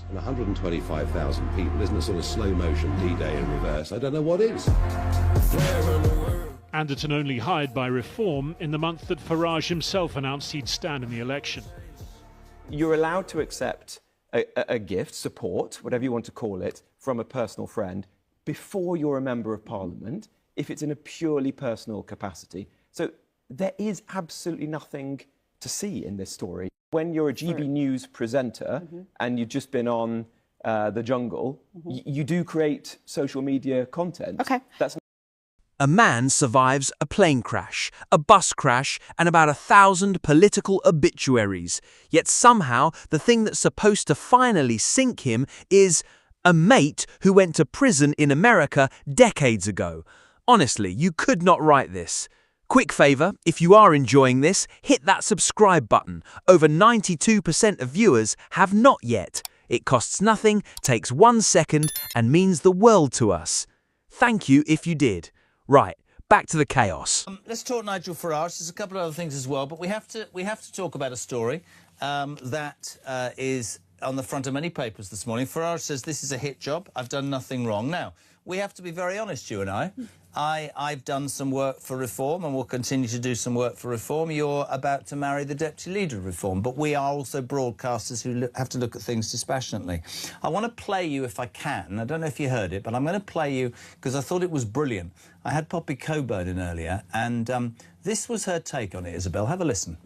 And 125,000 people isn't a sort of slow motion D-Day in reverse. I don't know what is. Anderton only hired by Reform in the month that Farage himself announced he'd stand in the election. You're allowed to accept a gift, support, whatever you want to call it, from a personal friend before you're a member of Parliament, if it's in a purely personal capacity. So there is absolutely nothing to see in this story. When you're a GB News presenter and you've just been on The Jungle, you do create social media content. Okay. That's A man survives a plane crash, a bus crash, and about 1,000 political obituaries. Yet somehow, the thing that's supposed to finally sink him is a mate who went to prison in America decades ago. Honestly, you could not write this. Quick favour, if you are enjoying this, hit that subscribe button. Over 92% of viewers have not yet. It costs nothing, takes 1 second, and means the world to us. Thank you if you did. Right, back to the chaos. Let's talk Nigel Farage. There's a couple of other things as well, but we have to talk about a story that is on the front of many papers this morning. Farage says this is a hit job. I've done nothing wrong. Now, we have to be very honest, you and I. I've done some work for Reform and will continue to do some work for Reform. You're about to marry the Deputy Leader of Reform, but we are also broadcasters who have to look at things dispassionately. I want to play you, if I can, I don't know if you heard it, but I'm going to play you because I thought it was brilliant. I had Poppy Coburn in earlier, and this was her take on it, Isabel. Have a listen.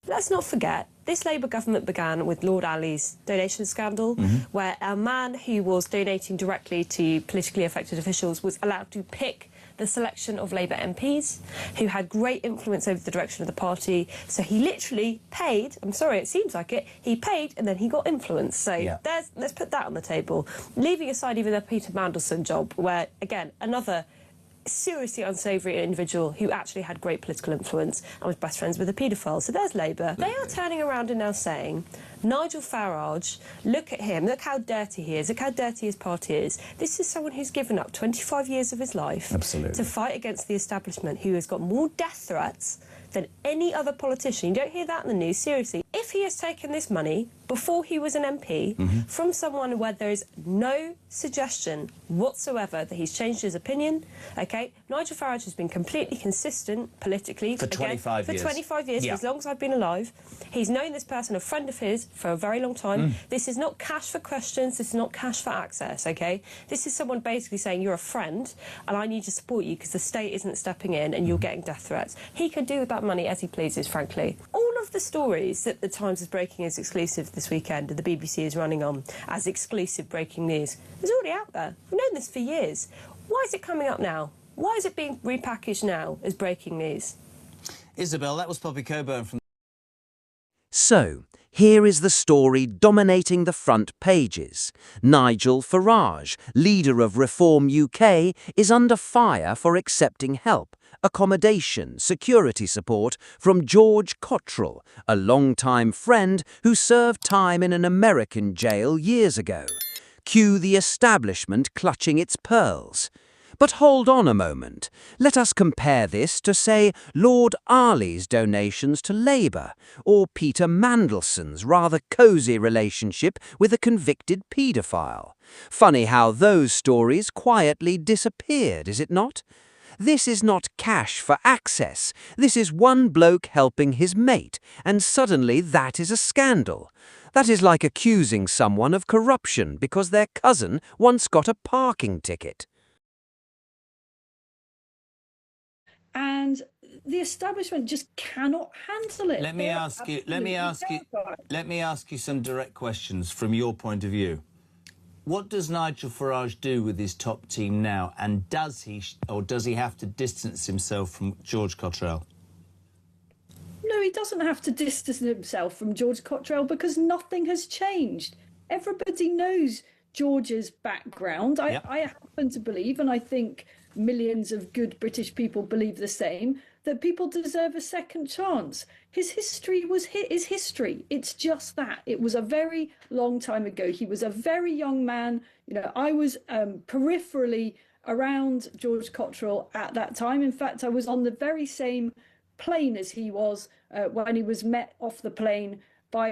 Let's not forget, this Labour government began with Lord Ali's donation scandal, where a man who was donating directly to politically affected officials was allowed to pick the selection of Labour MPs who had great influence over the direction of the party. So he literally paid, I'm sorry, it seems like it, he paid and then he got influence. So let's put that on the table. Leaving aside even the Peter Mandelson job, where, again, another seriously unsavoury individual who actually had great political influence and was best friends with a paedophile. So there's Labour. They are turning around and now saying, Nigel Farage, look at him, look how dirty he is, look how dirty his party is. This is someone who's given up 25 years of his life to fight against the establishment, who has got more death threats than any other politician. You don't hear that in the news, seriously. If he has taken this money before he was an MP from someone where there is no suggestion whatsoever that he's changed his opinion, OK, Nigel Farage has been completely consistent politically for 25 years. For 25 years, as long as I've been alive. He's known this person, a friend of his, for a very long time. This is not cash for questions, this is not cash for access, OK? This is someone basically saying, you're a friend and I need to support you because the state isn't stepping in and you're getting death threats. He can do with that money as he pleases, frankly. All of the stories that the Times is breaking as exclusive this weekend and the BBC is running on as exclusive breaking news is already out there. We've known this for years. Why is it coming up now? Why is it being repackaged now as breaking news? Isabel, that was Poppy Coburn from... So, here is the story dominating the front pages. Nigel Farage, leader of Reform UK, is under fire for accepting help, accommodation, security support from George Cottrell, a longtime friend who served time in an American jail years ago. Cue the establishment clutching its pearls. But hold on a moment. Let us compare this to, say, Lord Ali's donations to Labour, or Peter Mandelson's rather cosy relationship with a convicted paedophile. Funny how those stories quietly disappeared, is it not? This is not cash for access. This is one bloke helping his mate, and suddenly that is a scandal. That is like accusing someone of corruption because their cousin once got a parking ticket. And the establishment just cannot handle it. Let me ask you some direct questions from your point of view. What does Nigel Farage do with his top team now, and does he have to distance himself from George Cottrell? No, he doesn't have to distance himself from George Cottrell because nothing has changed. Everybody knows George's background. I happen to believe, and I think millions of good British people believe the same, that people deserve a second chance. His history is history. It's just that. It was a very long time ago. He was a very young man. You know, I was peripherally around George Cottrell at that time. In fact, I was on the very same plane as he was when he was met off the plane by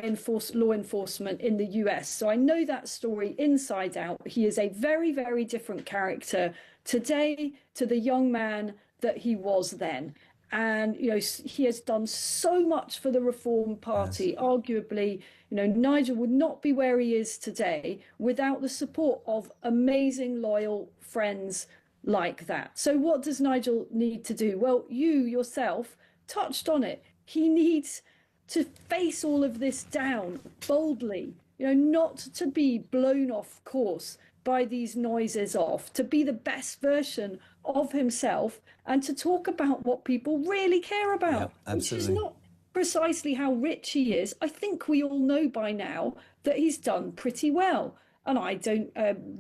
law enforcement in the US. So I know that story inside out. He is a very, very different character today to the young man that he was then. And, you know, he has done so much for the Reform Party. Yes. Arguably, you know, Nigel would not be where he is today without the support of amazing, loyal friends like that. So what does Nigel need to do? Well, you yourself touched on it. He needs to face all of this down boldly, you know, not to be blown off course by these noises off, to be the best version of himself and to talk about what people really care about, which is not precisely how rich he is. I think we all know by now that he's done pretty well. And I don't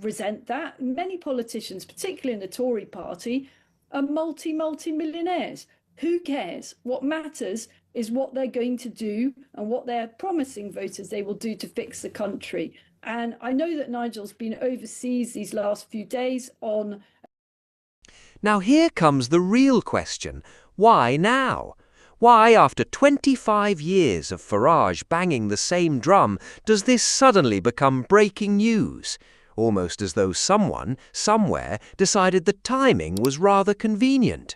resent that. Many politicians, particularly in the Tory party, are multi-millionaires. Who cares? What matters is what they're going to do and what they're promising voters they will do to fix the country. And I know that Nigel's been overseas these last few days on... Now here comes the real question. Why now? Why, after 25 years of Farage banging the same drum, does this suddenly become breaking news? Almost as though someone, somewhere, decided the timing was rather convenient.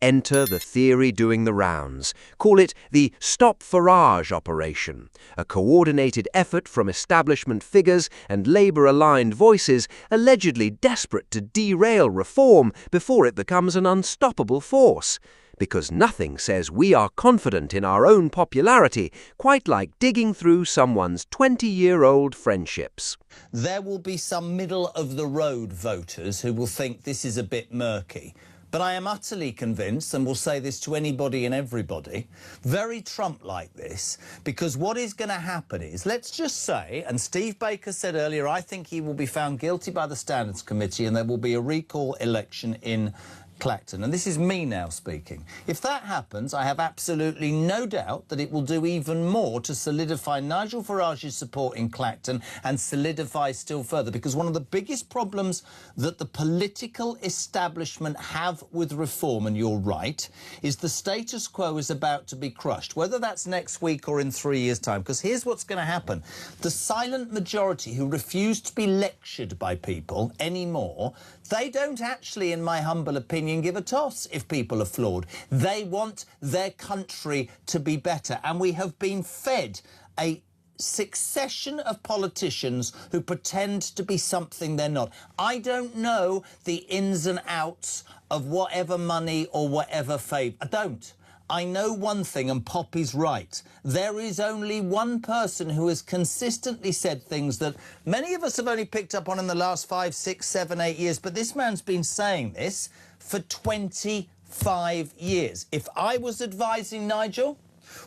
Enter the theory doing the rounds. Call it the Stop Farage operation, a coordinated effort from establishment figures and Labour-aligned voices allegedly desperate to derail reform before it becomes an unstoppable force. Because nothing says we are confident in our own popularity quite like digging through someone's 20-year-old friendships. There will be some middle-of-the-road voters who will think this is a bit murky. But I am utterly convinced, and will say this to anybody and everybody, very Trump-like this, because what is going to happen is, let's just say, and Steve Baker said earlier, I think he will be found guilty by the Standards Committee and there will be a recall election in Clacton. And this is me now speaking. If that happens, I have absolutely no doubt that it will do even more to solidify Nigel Farage's support in Clacton and solidify still further. Because one of the biggest problems that the political establishment have with reform, and you're right, is the status quo is about to be crushed, whether that's next week or in 3 years' time. Because here's what's going to happen. The silent majority who refuse to be lectured by people anymore, they don't actually, in my humble opinion, give a toss if people are flawed. They want their country to be better. And we have been fed a succession of politicians who pretend to be something they're not. I don't know the ins and outs of whatever money or whatever favour. I don't. I know one thing, and Poppy's right. There is only one person who has consistently said things that many of us have only picked up on in the last 5, 6, 7, 8 years, but this man's been saying this for 25 years. If I was advising Nigel,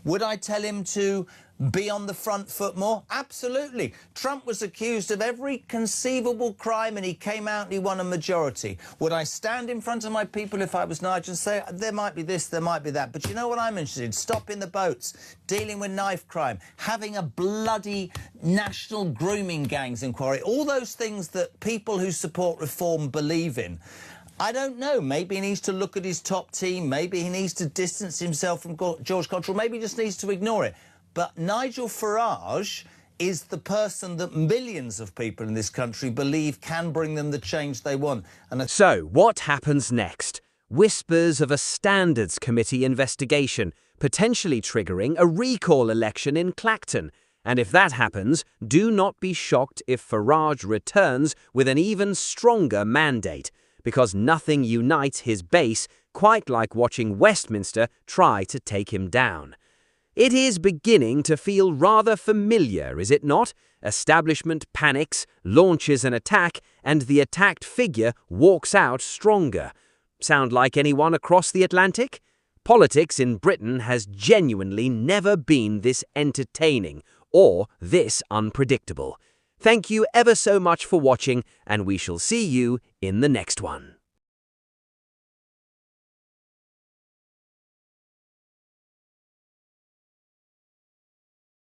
would I tell him to be on the front foot more? Absolutely. Trump was accused of every conceivable crime and he came out and he won a majority. Would I stand in front of my people if I was Nigel and say, there might be this, there might be that, but you know what I'm interested in? Stopping the boats, dealing with knife crime, having a bloody national grooming gangs inquiry, all those things that people who support reform believe in. I don't know. Maybe he needs to look at his top team. Maybe he needs to distance himself from George Cottrell. Maybe he just needs to ignore it. But Nigel Farage is the person that millions of people in this country believe can bring them the change they want. And so, what happens next? Whispers of a Standards Committee investigation, potentially triggering a recall election in Clacton. And if that happens, do not be shocked if Farage returns with an even stronger mandate, because nothing unites his base quite like watching Westminster try to take him down. It is beginning to feel rather familiar, is it not? Establishment panics, launches an attack, and the attacked figure walks out stronger. Sound like anyone across the Atlantic? Politics in Britain has genuinely never been this entertaining or this unpredictable. Thank you ever so much for watching, and we shall see you in the next one.